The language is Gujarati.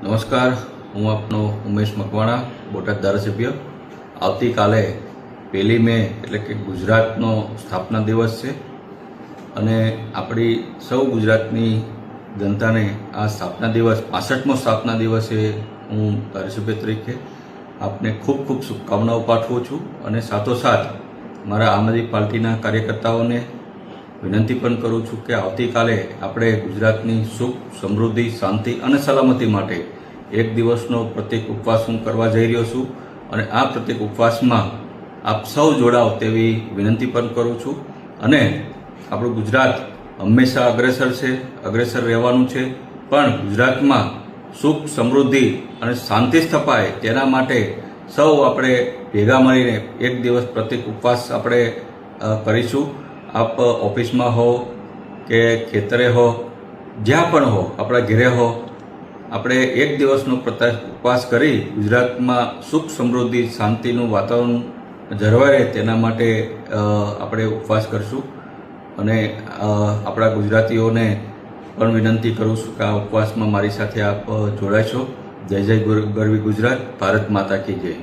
નમસ્કાર, હું આપનો ઉમેશ મકવાણા, બોટાદ ધારાસભ્ય. આવતીકાલે 1 મે એટલે કે ગુજરાતનો સ્થાપના દિવસ છે અને આપણી સૌ ગુજરાતની જનતાને આ સ્થાપના દિવસ 65મો સ્થાપના દિવસે હું ધારાસભ્ય તરીકે આપને ખૂબ ખૂબ શુભકામનાઓ પાઠવું છું અને સાથોસાથ મારા આમ આદમી પાર્ટીના કાર્યકર્તાઓને વિનંતી પણ કરું છું કે આવતીકાલે આપણે ગુજરાતની સુખ, સમૃદ્ધિ, શાંતિ અને સલામતી માટે એક દિવસનો પ્રત્યેક ઉપવાસ હું કરવા જઈ રહ્યો છું અને આ પ્રત્યેક ઉપવાસમાં આપ સૌ જોડાવ તેવી વિનંતી પણ કરું છું. અને આપણું ગુજરાત હંમેશા અગ્રેસર રહેવાનું છે, પણ ગુજરાતમાં સુખ, સમૃદ્ધિ અને શાંતિ સ્થપાય તેના માટે સૌ આપણે ભેગા મળીને એક દિવસ પ્રત્યેક ઉપવાસ આપણે કરીશું. આપ ઓફિસમાં હો કે ખેતરે હો, જ્યાં પણ હો, આપણા ઘરે હો, આપણે એક દિવસનો ઉપવાસ કરી ગુજરાતમાં સુખ, સમૃદ્ધિ, શાંતિનું વાતાવરણ જળવાય તેના માટે આપણે ઉપવાસ કરીશું. અને આપણા ગુજરાતીઓને પણ વિનંતી કરું છું કે આ ઉપવાસમાં મારી સાથે આપ જોડાશો. જય જય ગરવી ગુજરાત, ભારત માતા કી જય.